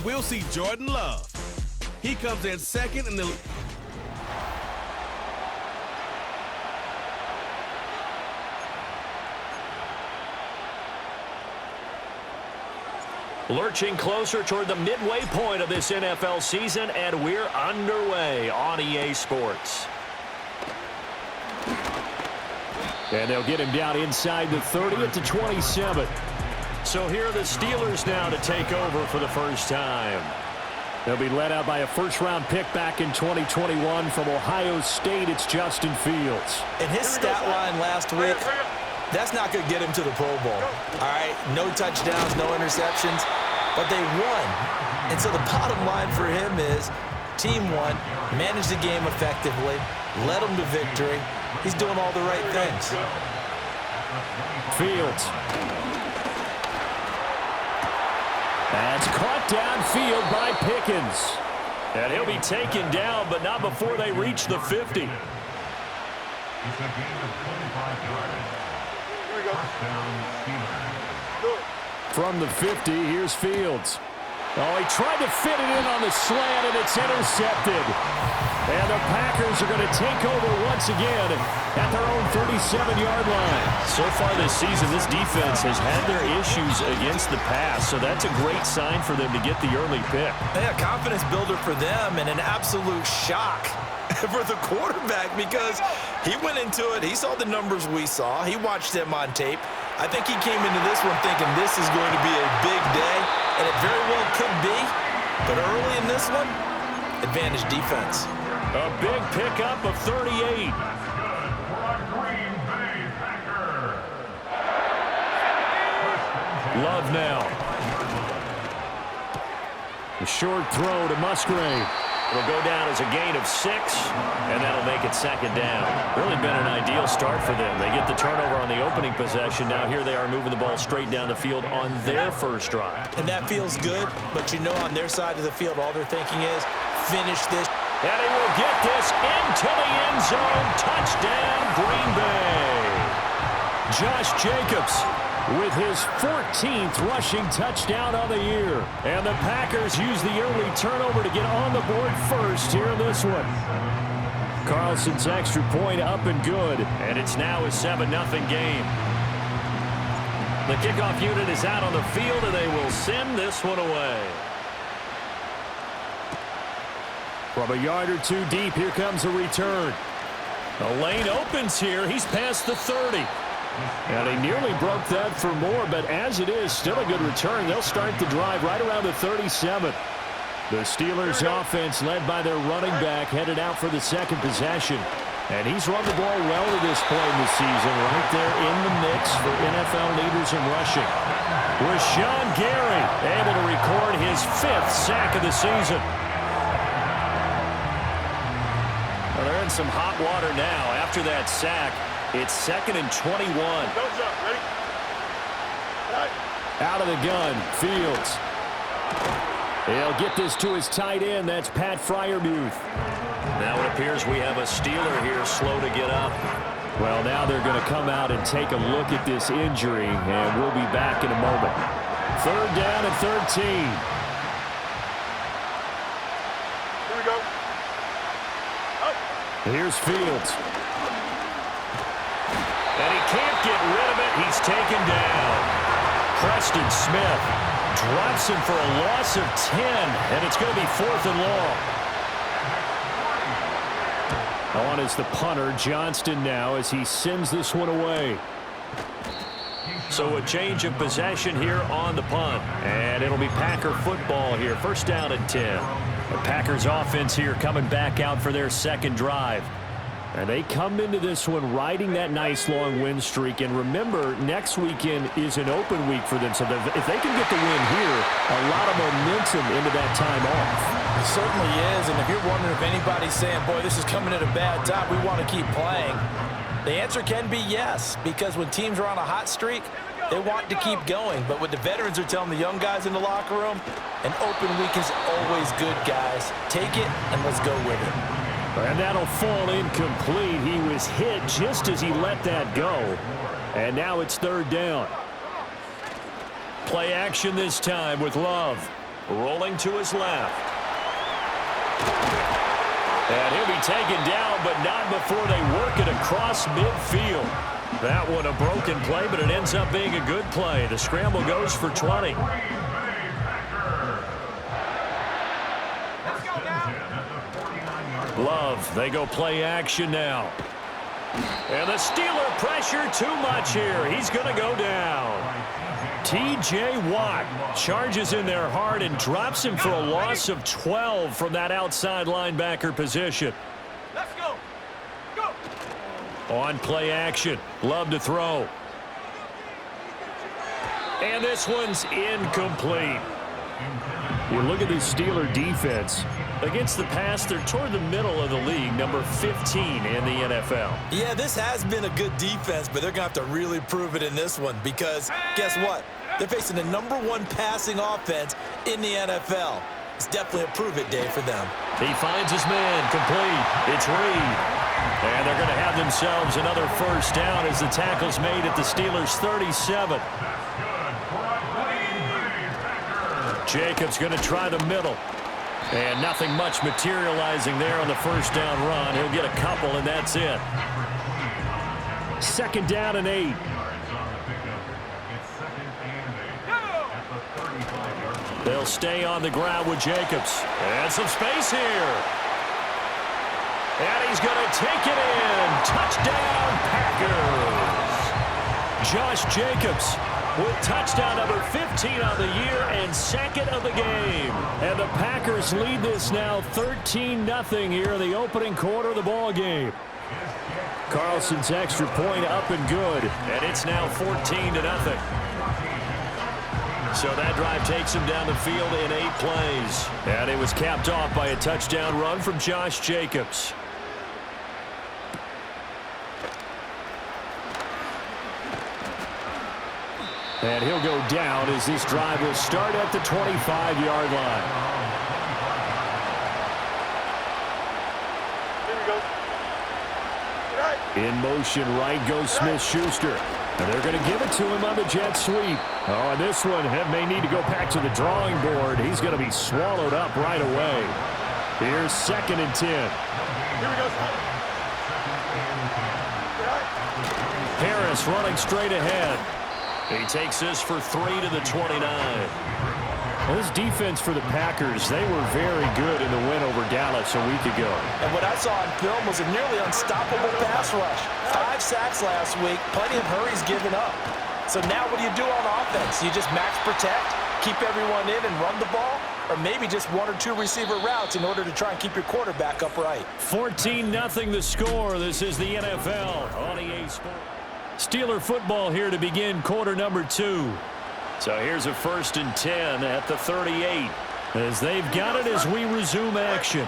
we'll see Jordan Love. He comes in second in the lurching closer toward the midway point of this NFL season, and we're underway on EA Sports. And they'll get him down inside the 30 at the 27. So here are the Steelers now to take over for the first time. They'll be led out by a first-round pick back in 2021 from Ohio State. It's Justin Fields. And his stat line last week, that's not going to get him to the Pro Bowl. All right, no touchdowns, no interceptions, but they won. And so the bottom line for him is team won, managed the game effectively, led them to victory. He's doing all the right things. Fields. That's caught downfield by Pickens. And he'll be taken down, but not before they reach the 50. From the 50, here's Fields. Oh, he tried to fit it in on the slant, and it's intercepted. And the Packers are going to take over once again at their own 37-yard line. So far this season, this defense has had their issues against the pass, so that's a great sign for them to get the early pick. Yeah, confidence builder for them and an absolute shock for the quarterback because he went into it. He saw the numbers we saw. He watched them on tape. I think he came into this one thinking this is going to be a big day, and it very well could be. But early in this one, advantage defense. A big pickup of 38. Love now. The short throw to Musgrave. It'll go down as a gain of 6, and that'll make it second down. Really been an ideal start for them. They get the turnover on the opening possession. Now here they are moving the ball straight down the field on their first drive. And that feels good, but you know on their side of the field, all they're thinking is finish this. And he will get this into the end zone. Touchdown, Green Bay. Josh Jacobs with his 14th rushing touchdown of the year. And the Packers use the early turnover to get on the board first here in this one. Carlson's extra point up and good. And it's now a 7-0 game. The kickoff unit is out on the field, and they will send this one away. From a yard or two deep, here comes a return. The lane opens here. He's past the 30. And he nearly broke that for more, but as it is, still a good return. They'll start the drive right around the 37. The Steelers offense led by their running back headed out for the second possession. And he's run the ball well to this point in the season, right there in the mix for NFL leaders in rushing. Rashawn Gary able to record his 5th sack of the season. Well, they're in some hot water now after that sack. It's 2nd and 21. Out of the gun, Fields. He'll get this to his tight end. That's Pat Freiermuth. Now it appears we have a Steeler here slow to get up. Well, now they're going to come out and take a look at this injury, and we'll be back in a moment. 3rd down and 13. Here we go. Here's Fields. And he can't get rid of it. He's taken down. Preston Smith drops him for a loss of 10, and it's going to be 4th and long. On is the punter, Johnston, now as he sends this one away. So a change of possession here on the punt. And it'll be Packer football here. 1st down and 10. The Packers offense here coming back out for their second drive. And they come into this one riding that nice long win streak. And remember, next weekend is an open week for them. So if they can get the win here, a lot of momentum into that time off. It certainly is. And if you're wondering if anybody's saying, boy, this is coming at a bad time, we want to keep playing, the answer can be yes. Because when teams are on a hot streak, they want to keep going. But what the veterans are telling the young guys in the locker room, an open week is always good, guys. Take it and let's go with it. And that'll fall incomplete. He was hit just as he let that go. And now it's 3rd down. Play action this time with Love. Rolling to his left. And he'll be taken down, but not before they work it across midfield. That one a broken play, but it ends up being a good play. The scramble goes for 20. Love, they go play action now. And the Steeler pressure too much here. He's going to go down. T.J. Watt charges in there hard and drops him for a loss of 12 from that outside linebacker position. Let's go. Go. On play action. Love to throw. And this one's incomplete. You look at this Steeler defense. Against the pass, they're toward the middle of the league, number 15 in the NFL. Yeah, this has been a good defense, but they're going to have to really prove it in this one because guess what? They're facing the number 1 passing offense in the NFL. It's definitely a prove-it day for them. He finds his man, complete. It's Reed. And they're going to have themselves another first down as the tackle's made at the Steelers' 37. Jacobs going to try the middle. And nothing much materializing there on the first down run. He'll get a couple, and that's it. 2nd down and 8. They'll stay on the ground with Jacobs. And some space here. And he's going to take it in. Touchdown, Packers. Josh Jacobs with touchdown number 15 on the year and 2nd of the game. And the Packers lead this now 13-0 here in the opening quarter of the ball game. Carlson's extra point up and good, and it's now 14-0. So that drive takes him down the field in 8 plays. And it was capped off by a touchdown run from Josh Jacobs. And he'll go down as this drive will start at the 25-yard line. Here we go. Right. In motion, right goes Smith-Schuster. And they're going to give it to him on the jet sweep. Oh, and this one may need to go back to the drawing board. He's going to be swallowed up right away. Here's 2nd and 10. Here we go. Harris running straight ahead. He takes this for 3 to the 29. Well, this defense for the Packers, they were very good in the win over Dallas a week ago. And what I saw on film was a nearly unstoppable pass rush. 5 sacks last week, plenty of hurries given up. So now what do you do on offense? You just max protect, keep everyone in and run the ball, or maybe just 1 or 2 receiver routes in order to try and keep your quarterback upright. 14-0 the score. This is the NFL on EA Sports. Steeler football here to begin quarter number 2. So here's a 1st and 10 at the 38 as they've got it as we resume action.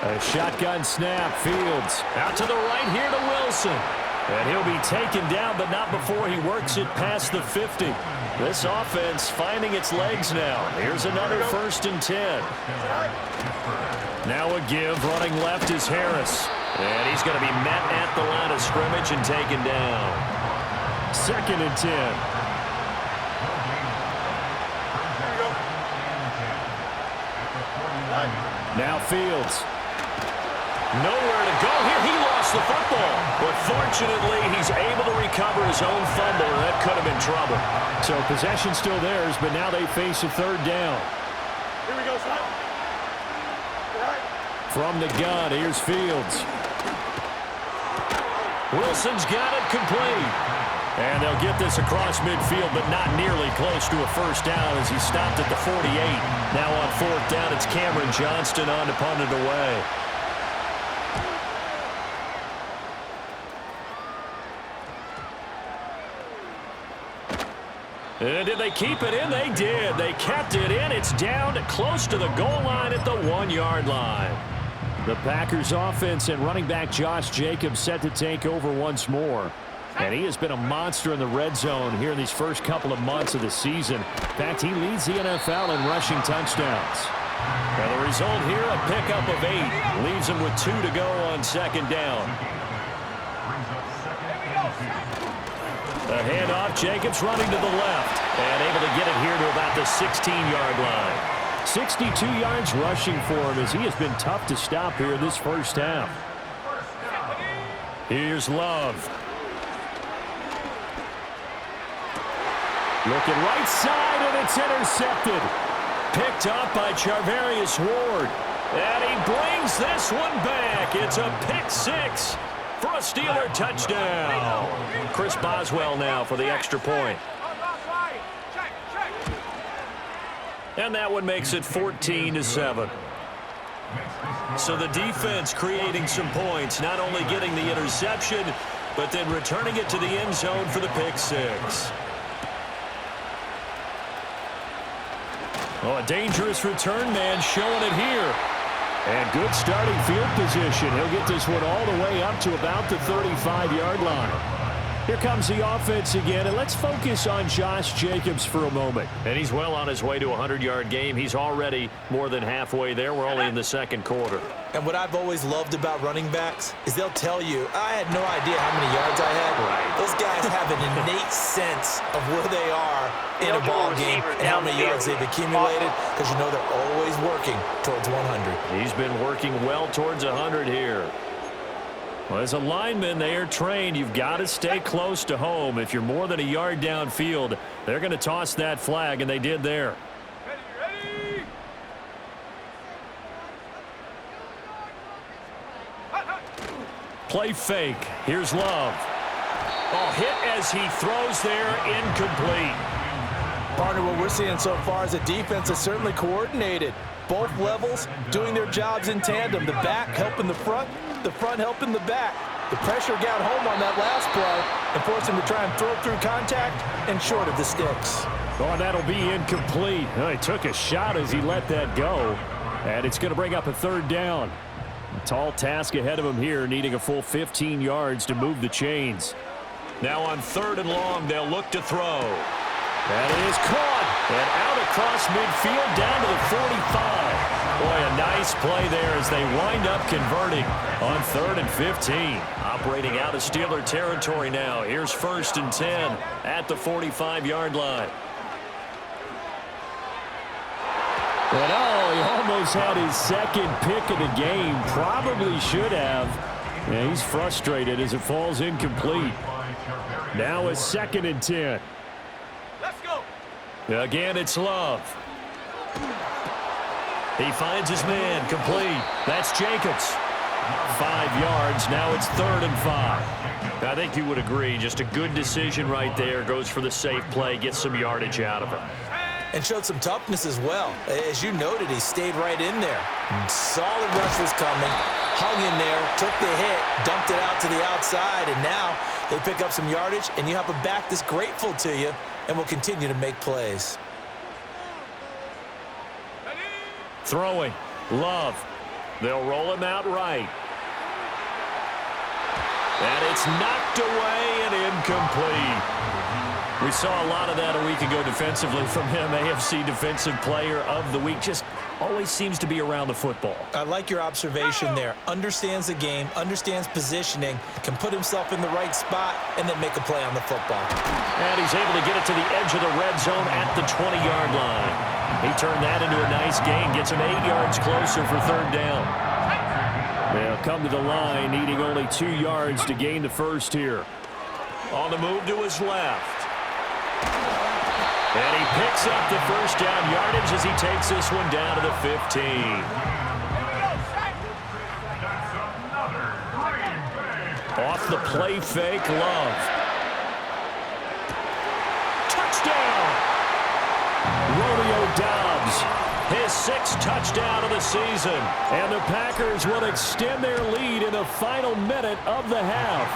A shotgun snap. Fields out to the right here to Wilson. And he'll be taken down, but not before he works it past the 50. This offense finding its legs now. Here's another 1st and 10. Now a give. Running left is Harris. And he's going to be met at the line of scrimmage and taken down. 2nd and 10. Now Fields. Nowhere to go here. He lost the football. But fortunately, he's able to recover his own fumble, and that could have been trouble. So possession still theirs, but now they face a 3rd down. Here we go, son. Right. From the gun, here's Fields. Wilson's got it complete. And they'll get this across midfield, but not nearly close to a first down as he stopped at the 48. Now on 4th down, it's Cameron Johnston on to punt it away. And did they keep it in? They did. They kept it in. It's down close to the goal line at the 1-yard line. The Packers offense and running back Josh Jacobs set to take over once more. And he has been a monster in the red zone here in these first couple of months of the season. In fact, he leads the NFL in rushing touchdowns. And the result here, a pickup of 8. Leaves him with 2 to go on 2nd down. A handoff, Jacobs running to the left. And able to get it here to about the 16-yard line. 62 yards rushing for him as he has been tough to stop here this first half. Here's Love. Looking right side, and it's intercepted. Picked up by Charvarius Ward. And he brings this one back. It's a pick six for a Steeler touchdown. Chris Boswell now for the extra point. And that one makes it 14-7. So the defense creating some points, not only getting the interception, but then returning it to the end zone for the pick six. Oh, a dangerous return man showing it here. And good starting field position. He'll get this one all the way up to about the 35-yard line. Here comes the offense again, and let's focus on Josh Jacobs for a moment. And he's well on his way to a 100-yard game. He's already more than halfway there. We're only in the second quarter. And what I've always loved about running backs is they'll tell you, I had no idea how many yards I had. Right. Those guys have an innate sense of where they are in a ball game and how many yards they've accumulated, because you know they're always working towards 100. He's been working well towards 100 here. Well, as a lineman, they are trained. You've got to stay close to home. If you're more than a yard downfield, they're going to toss that flag, and they did there. Ready. Play fake. Here's Love. Oh, hit as he throws there, incomplete. Partner, what we're seeing so far is a defense that's certainly coordinated. Both levels doing their jobs in tandem. The back helping the front helping the back. The pressure got home on that last play and forced him to try and throw through contact and short of the sticks. Oh, that'll be incomplete. Well, he took a shot as he let that go. And it's going to bring up a third down. A tall task ahead of him here, needing a full 15 yards to move the chains. Now on 3rd and long, they'll look to throw. That is caught. And out across midfield down to the 45. Boy, a nice play there as they wind up converting on 3rd and 15. Operating out of Steeler territory now. Here's 1st and 10 at the 45-yard line. And oh, he almost had his second pick of the game. Probably should have. Yeah, he's frustrated as it falls incomplete. Now a 2nd and 10. Let's go. Again, it's Love. He finds his man, complete. That's Jacobs. 5 yards, now it's 3rd and 5. I think you would agree, just a good decision right there. Goes for the safe play, gets some yardage out of it. And showed some toughness as well. As you noted, he stayed right in there. Solid rush was coming, hung in there, took the hit, dumped it out to the outside, and now they pick up some yardage, and you have a back that's grateful to you and will continue to make plays. Throwing, Love. They'll roll him out right. And it's knocked away and incomplete. We saw a lot of that a week ago defensively from him. AFC Defensive Player of the Week. Just always seems to be around the football. I like your observation there. Understands the game, understands positioning, can put himself in the right spot, and then make a play on the football. And he's able to get it to the edge of the red zone at the 20-yard line. He turned that into a nice gain, gets him 8 yards closer for 3rd down. They'll come to the line, needing only 2 yards to gain the first here. On the move to his left. And he picks up the first down yardage as he takes this one down to the 15. Off the play fake, Love. Touchdown! Romeo Doubs, his 6th touchdown of the season. And the Packers will extend their lead in the final minute of the half.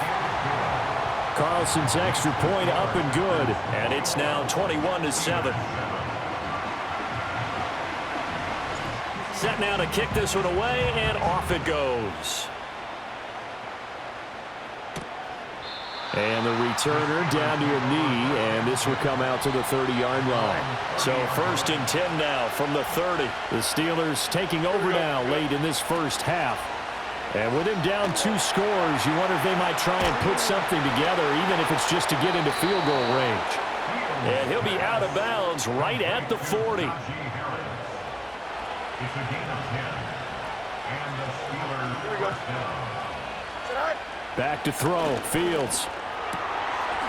Carlson's extra point up and good, and it's now 21-7. Set now to kick this one away, and off it goes. And the returner down to a knee, and this will come out to the 30-yard line. So 1st and 10 now from the 30. The Steelers taking over now late in this first half. And with him down 2 scores, you wonder if they might try and put something together, even if it's just to get into field goal range. And he'll be out of bounds right at the 40. It's a gain of 10. And the Steelers first down. Back to throw. Fields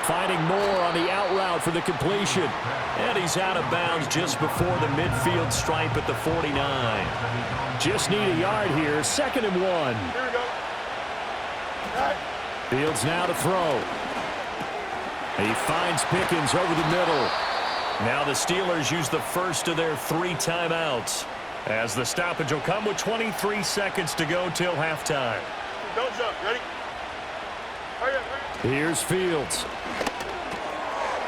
finding Moore on the out route for the completion. And he's out of bounds just before the midfield stripe at the 49. Just need a yard here. 2nd and 1. Here we go. Fields now to throw. He finds Pickens over the middle. Now the Steelers use the first of their 3 timeouts, as the stoppage will come with 23 seconds to go till halftime. Don't jump. Ready? Hurry up, hurry up. Here's Fields.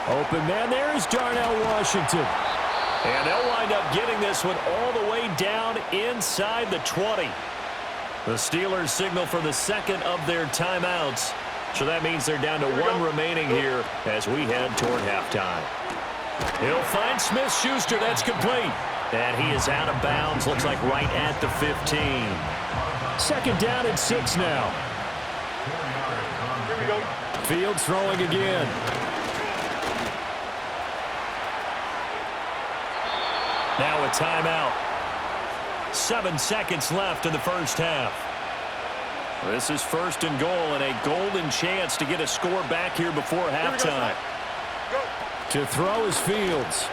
Open man there is Darnell Washington. And they'll wind up getting this one all the way down inside the 20. The Steelers signal for the 2nd of their timeouts. So that means they're down to 1 remaining here as we head toward halftime. He'll find Smith-Schuster. That's complete. And he is out of bounds. Looks like right at the 15. 2nd down and 6 now. Here we go. Fields throwing again. Now a timeout. 7 seconds left in the first half. This is 1st and goal and a golden chance to get a score back here before halftime. To throw is Fields.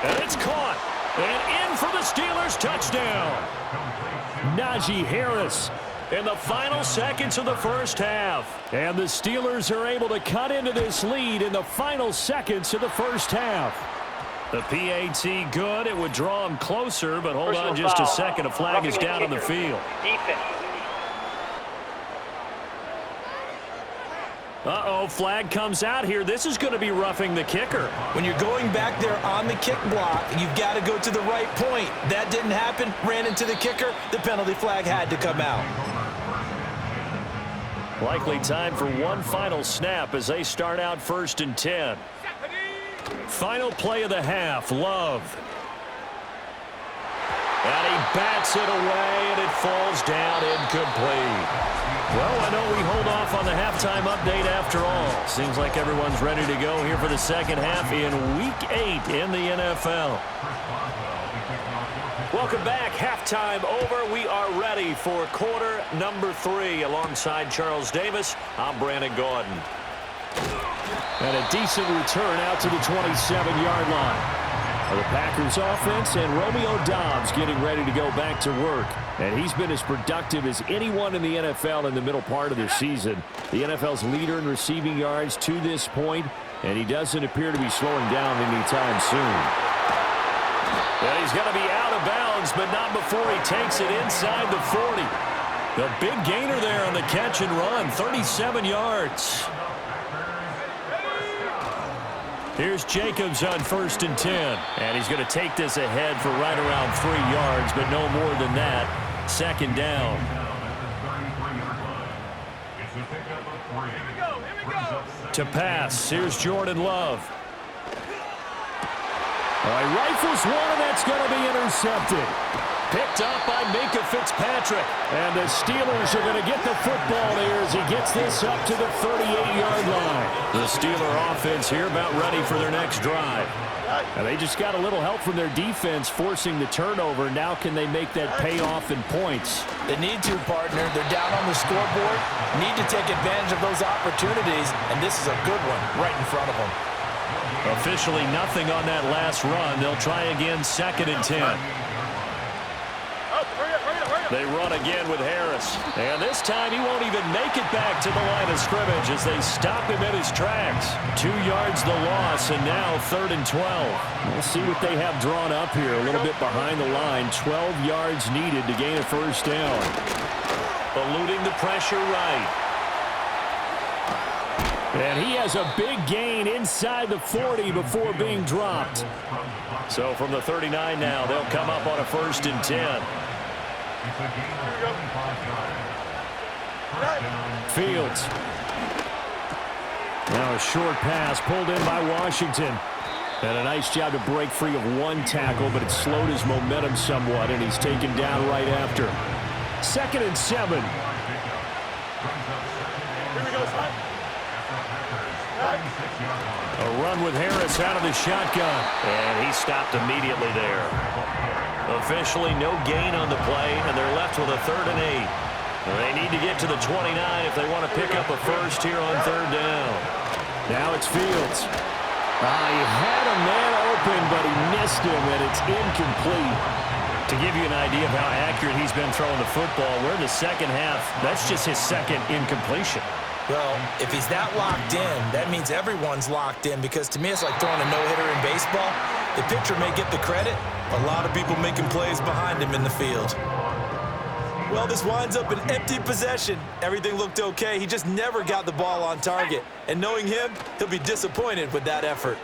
And it's caught. And in for the Steelers touchdown. Najee Harris In the final seconds of the first half. And the Steelers are able to cut into this lead in the final seconds of the first half. The PAT good. It would draw them closer, but hold on just a second. A flag is down on the field. Uh-oh, flag comes out here. This is going to be roughing the kicker. When you're going back there on the kick block, you've got to go to the right point. That didn't happen. Ran into the kicker. The penalty flag had to come out. Likely time for one final snap as they start out 1st and 10. Final play of the half, Love. And he bats it away, and it falls down incomplete. Well, I know we hold off on the halftime update after all. Seems like everyone's ready to go here for the second half in Week 8 in the NFL. Welcome back. Halftime over. We are ready for quarter number 3. Alongside Charles Davis, I'm Brandon Gordon. And a decent return out to the 27-yard line. The Packers offense and Romeo Doubs getting ready to go back to work. And he's been as productive as anyone in the NFL in the middle part of the season. The NFL's leader in receiving yards to this point, and he doesn't appear to be slowing down anytime soon. Well, he's going to be out of bounds, but not before he takes it inside the 40. The big gainer there on the catch and run, 37 yards. Here's Jacobs on 1st and 10. And he's going to take this ahead for right around 3 yards, but no more than that. 2nd down. To pass, here's Jordan Love. He rifles one, and that's going to be intercepted. Picked up by Minkah Fitzpatrick. And the Steelers are going to get the football there as he gets this up to the 38-yard line. The Steeler offense here about ready for their next drive. And they just got a little help from their defense forcing the turnover. Now can they make that pay off in points? They need to, partner. They're down on the scoreboard. Need to take advantage of those opportunities, and this is a good one right in front of them. Officially nothing on that last run. They'll try again 2nd and 10. They run again with Harris. And this time he won't even make it back to the line of scrimmage as they stop him in his tracks. 2 yards the loss, and now 3rd and 12. We'll see what they have drawn up here. A little bit behind the line. 12 yards needed to gain a 1st down. Eluding the pressure right. And he has a big gain inside the 40 before being dropped. So from the 39 now, they'll come up on a 1st and 10. Fields. Now a short pass pulled in by Washington. And a nice job to break free of one tackle, but it slowed his momentum somewhat, and he's taken down right after. 2nd and 7. Here we go, son. A run with Harris out of the shotgun. And he stopped immediately there. Officially no gain on the play, and they're left with a 3rd and 8. They need to get to the 29 if they want to pick up a first here on 3rd down. Now it's Fields. He had a man open, but he missed him, and it's incomplete. To give you an idea of how accurate he's been throwing the football, we're in the second half. That's just his 2nd incompletion. Well, if he's that locked in, that means everyone's locked in, because to me it's like throwing a no-hitter in baseball. The pitcher may get the credit, a lot of people making plays behind him in the field. Well, this winds up an empty possession. Everything looked okay. He just never got the ball on target. And knowing him, he'll be disappointed with that effort.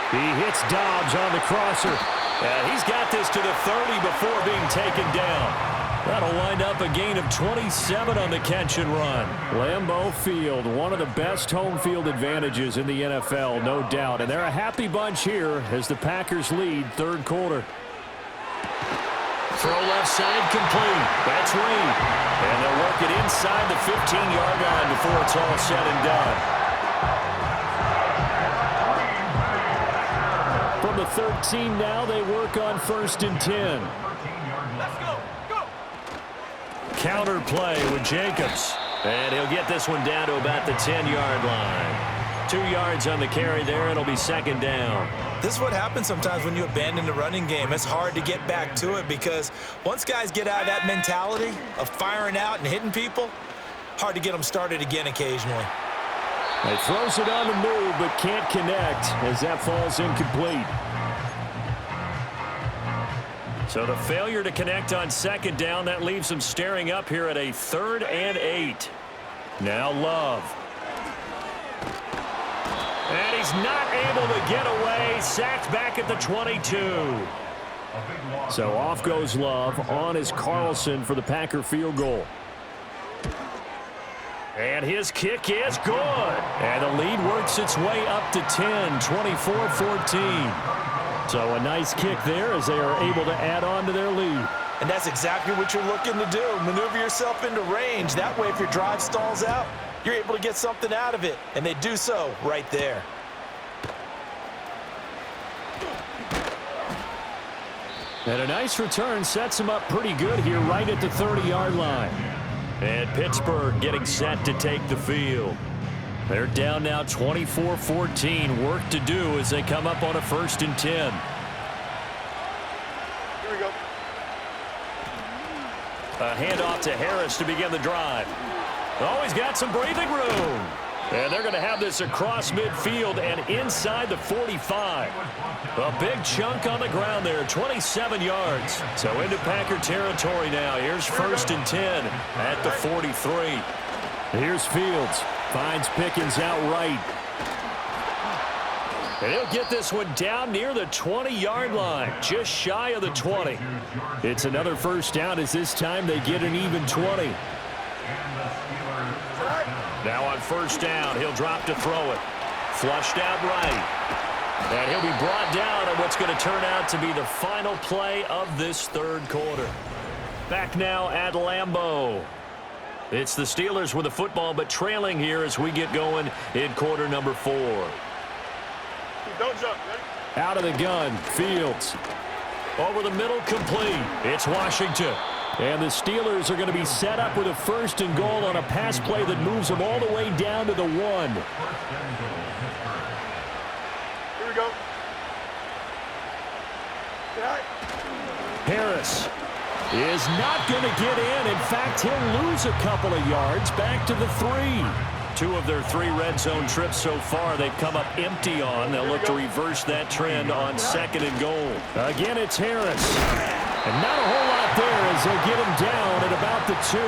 He hits Dobbs on the crosser. And he's got this to the 30 before being taken down. That'll wind up a gain of 27 on the catch and run. Lambeau Field, one of the best home field advantages in the NFL, no doubt. And they're a happy bunch here as the Packers lead 3rd quarter. Throw left side complete. That's Reed. And they'll work it inside the 15-yard line before it's all said and done. From the 13 now, they work on 1st and 10. Let's go. Go. Counter play with Jacobs. And he'll get this one down to about the 10-yard line. 2 yards on the carry there. It'll be 2nd down. This is what happens sometimes when you abandon the running game. It's hard to get back to it, because once guys get out of that mentality of firing out and hitting people, hard to get them started again occasionally. He throws it on the move but can't connect as that falls incomplete. So the failure to connect on 2nd down, that leaves them staring up here at a 3rd and 8. Now Love. And he's not able to get away. Sacked back at the 22. So off goes Love. On is Carlson for the Packer field goal. And his kick is good. And the lead works its way up to 10, 24-14. So a nice kick there as they are able to add on to their lead. And that's exactly what you're looking to do. Maneuver yourself into range. That way, if your drive stalls out, you're able to get something out of it. And they do so right there. And a nice return sets them up pretty good here right at the 30-yard line. And Pittsburgh getting set to take the field. They're down now 24-14. Work to do as they come up on a 1st and 10. Here we go. A handoff to Harris to begin the drive. Oh, he's got some breathing room. And they're going to have this across midfield and inside the 45. A big chunk on the ground there, 27 yards. So into Packer territory now. Here's 1st and 10 at the 43. Here's Fields. Finds Pickens outright. And he'll get this one down near the 20-yard line, just shy of the 20. It's another 1st down as this time they get an even 20. Now on 1st down, he'll drop to throw it. Flushed out right. And he'll be brought down on what's going to turn out to be the final play of this 3rd quarter. Back now at Lambeau. It's the Steelers with the football, but trailing here as we get going in quarter number 4. Don't jump. Ready? Out of the gun, Fields. Over the middle, complete. It's Washington. And the Steelers are going to be set up with a 1st and goal on a pass play that moves them all the way down to the 1. Here we go. Yeah. Harris is not going to get in. In fact, he'll lose a couple of yards back to the 3. 2 of their 3 red zone trips so far they've come up empty on. They'll look to reverse that trend on 2nd and goal. Again, it's Harris. And not a whole lot there as they get him down at about the 2.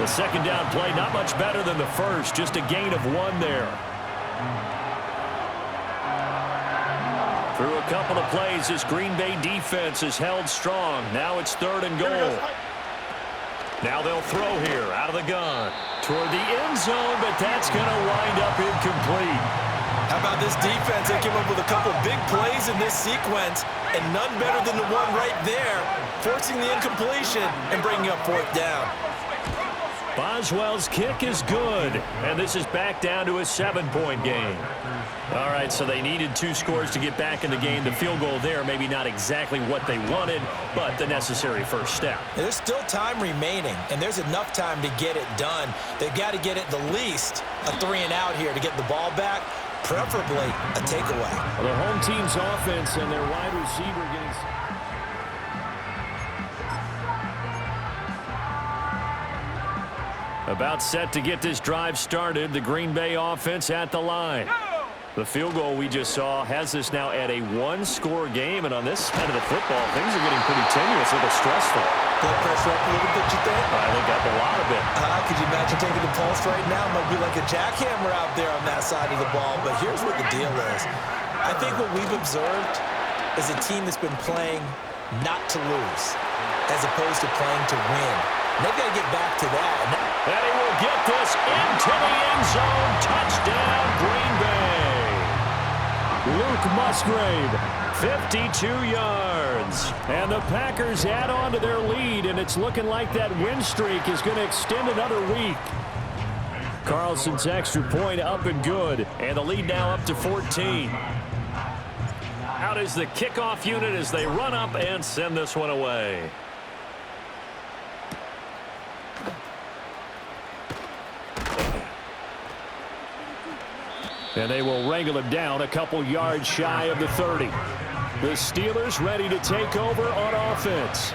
The 2nd down play not much better than the 1st, just a gain of 1 there. Through a couple of plays, this Green Bay defense is held strong. Now it's 3rd and goal. Now they'll throw here out of the gun toward the end zone, but that's going to wind up incomplete. How about this defense? They came up with a couple big plays in this sequence, and none better than the one right there, forcing the incompletion and bringing up 4th down. Boswell's kick is good, and this is back down to a 7-point game. All right, so they needed 2 scores to get back in the game. The field goal there, maybe not exactly what they wanted, but the necessary first step. There's still time remaining, and there's enough time to get it done. They've got to get it the least a 3-and-out here to get the ball back, preferably a takeaway. The home team's offense and their wide receiver getting... About set to get this drive started. The Green Bay offense at the line. The field goal we just saw has this now at a 1-score game, and on this side of the football, things are getting pretty tenuous, a little stressful. Blood pressure up a little bit, you think? I think up a lot of it. Could you imagine taking the pulse right now? Might be like a jackhammer out there on that side of the ball, but here's what the deal is. I think what we've observed is a team that's been playing not to lose as opposed to playing to win. And they've got to get back to that. And he will get this into the end zone. Touchdown, Green Bay. Luke Musgrave, 52 yards. and the Packers add on to their lead, and it's looking like that win streak is going to extend another week. Carlson's extra point up and good, and the lead now up to 14. Out is the kickoff unit as they run up and send this one away. and they will wrangle him down a couple yards shy of the 30. The Steelers ready to take over on offense.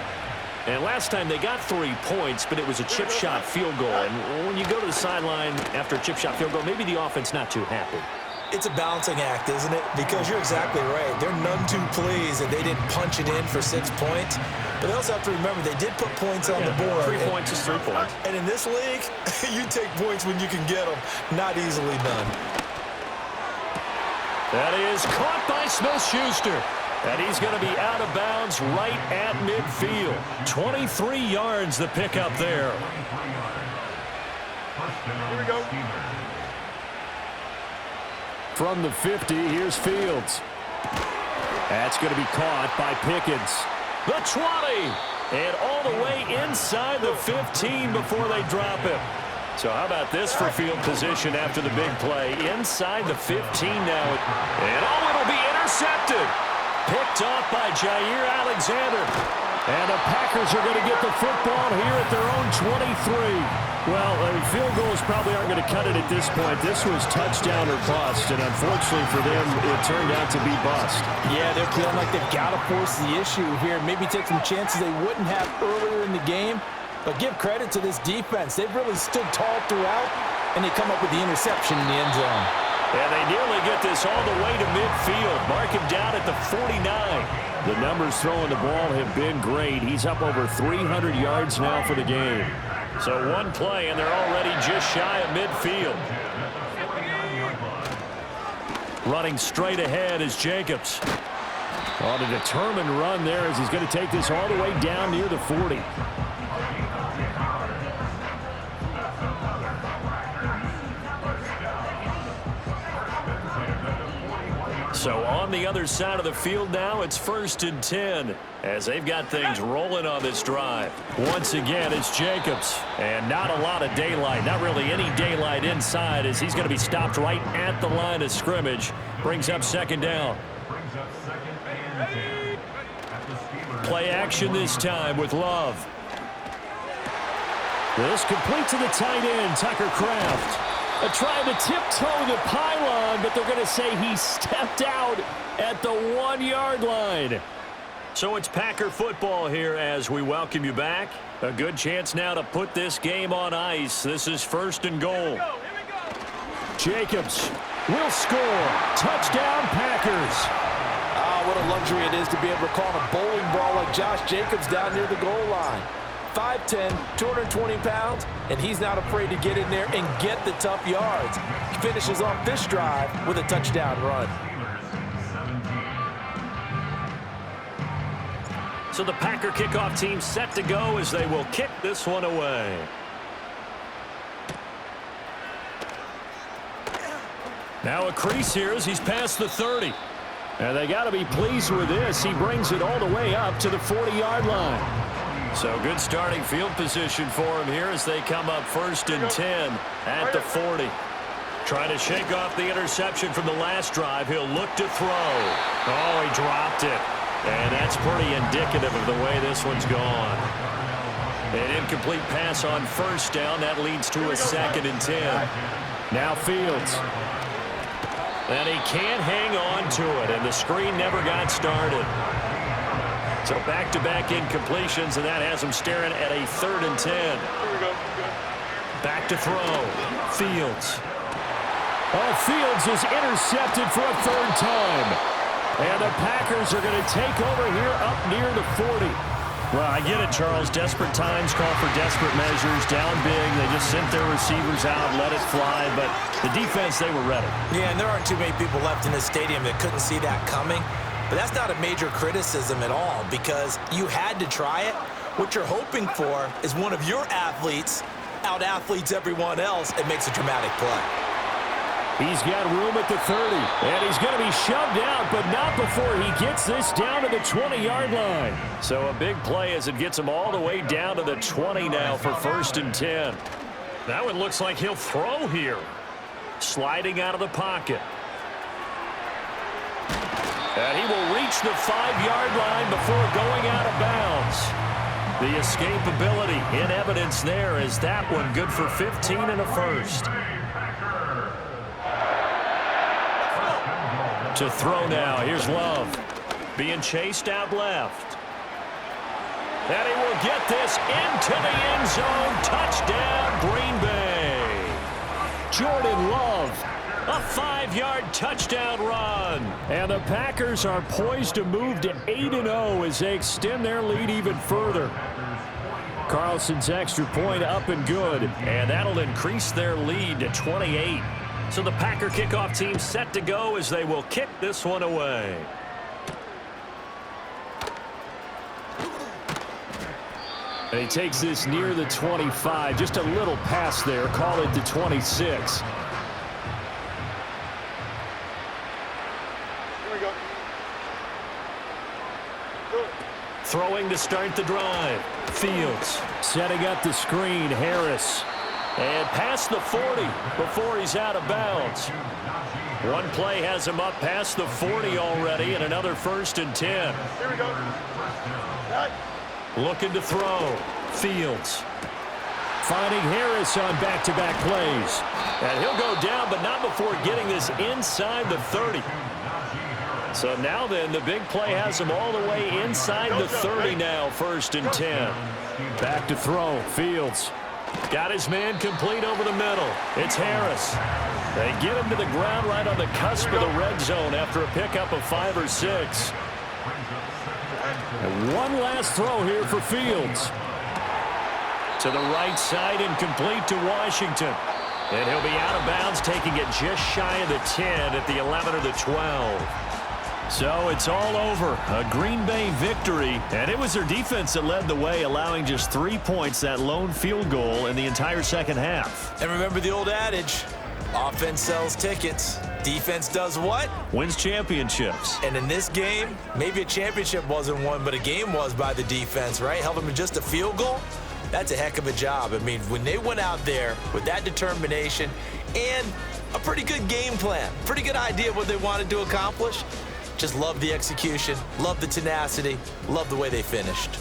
And last time they got 3 points, but it was a chip shot field goal. And when you go to the sideline after a chip shot field goal, maybe the offense not too happy. It's a balancing act, isn't it? Because you're exactly right. They're none too pleased that they didn't punch it in for 6 points. But they also have to remember they did put points on the board. 3 points is 3 points. And in this league, you take points when you can get them. Not easily done. That is caught by Smith-Schuster. And he's going to be out of bounds right at midfield. 23 yards the pickup there. Here we go. From the 50, here's Fields. That's going to be caught by Pickens. The 20. And all the way inside the 15 before they drop him. So how about this for field position after the big play? Inside the 15 now. And it'll be intercepted. Picked off by Jair Alexander. And the Packers are going to get the football here at their own 23. Well, field goals probably aren't going to cut it at this point. This was touchdown or bust, and unfortunately for them, it turned out to be bust. Yeah, they're feeling like they've got to force the issue here. Maybe take some chances they wouldn't have earlier in the game. But give credit to this defense. They've really stood tall throughout, and they come up with the interception in the end zone. And they nearly get this all the way to midfield. Mark him down at the 49. The numbers throwing the ball have been great. He's up over 300 yards now for the game. So one play, and they're already just shy of midfield. Running straight ahead is Jacobs. On a determined run there as he's going to take this all the way down near the 40. So on the other side of the field now, it's 1st and 10 as they've got things rolling on this drive. Once again, it's Jacobs. And not a lot of daylight, not really any daylight inside as he's going to be stopped right at the line of scrimmage. Brings up 2nd down. Play action this time with Love. This complete to the tight end, Tucker Kraft. Trying to tiptoe the pylon, but they're going to say he stepped out at the 1-yard line. So it's Packer football here as we welcome you back. A good chance now to put this game on ice. This is 1st and goal. Jacobs will score. Touchdown, Packers. What a luxury it is to be able to call a bowling ball like Josh Jacobs down near the goal line. 5'10", 220 pounds, and he's not afraid to get in there and get the tough yards. He finishes off this drive with a touchdown run. So the Packer kickoff team set to go as they will kick this one away. Now a crease here as he's past the 30. And they got to be pleased with this. He brings it all the way up to the 40-yard line. So good starting field position for him here as they come up 1st and 10 at the 40. Trying to shake off the interception from the last drive. He'll look to throw. Oh, he dropped it. And that's pretty indicative of the way this one's gone. An incomplete pass on 1st down. That leads to a 2nd and 10. Now Fields. And he can't hang on to it, and the screen never got started. So back-to-back incompletions, and that has him staring at a 3rd and 10. Back to throw. Fields. Oh, Fields is intercepted for a 3rd time. And the Packers are going to take over here up near the 40. Well, I get it, Charles. Desperate times call for desperate measures. Down big, they just sent their receivers out, let it fly. But the defense, they were ready. Yeah, and there aren't too many people left in this stadium that couldn't see that coming. But that's not a major criticism at all because you had to try it. What you're hoping for is one of your athletes out-athletes everyone else and makes a dramatic play. He's got room at the 30, and he's going to be shoved out, but not before he gets this down to the 20-yard line. So a big play as it gets him all the way down to the 20 now for 1st and 10. That one looks like he'll throw here. Sliding out of the pocket. And he will reach the 5-yard line before going out of bounds. The escapability in evidence there is that one good for 15 and a 1st. To throw now. Here's Love. Being chased out left. And he will get this into the end zone. Touchdown, Green Bay. Jordan Love. A 5-yard touchdown run. And the Packers are poised to move to 8-0 as they extend their lead even further. Carlson's extra point up and good. And that'll increase their lead to 28. So the Packer kickoff team set to go as they will kick this one away. And he takes this near the 25. Just a little pass there. Call it the 26. Throwing to start the drive. Fields. Setting up the screen. Harris. And past the 40 before he's out of bounds. One play has him up past the 40 already, and another 1st and 10. Here we go. Looking to throw. Fields. Finding Harris on back-to-back plays. And he'll go down, but not before getting this inside the 30. So now then, the big play has him all the way inside the 30 now, 1st and 10. Back to throw. Fields. Got his man complete over the middle. It's Harris. They get him to the ground right on the cusp of the red zone after a pickup of 5 or 6. And one last throw here for Fields. To the right side and complete to Washington. And he'll be out of bounds, taking it just shy of the 10 at the 11 or the 12. So it's all over. A Green Bay victory. And it was their defense that led the way, allowing just 3 points, that lone field goal in the entire second half. And remember the old adage, offense sells tickets. Defense does what? Wins championships. And in this game, maybe a championship wasn't won, but a game was by the defense, right? Held them to just a field goal. That's a heck of a job. I mean, when they went out there with that determination and a pretty good game plan, pretty good idea of what they wanted to accomplish, just love the execution, love the tenacity, love the way they finished.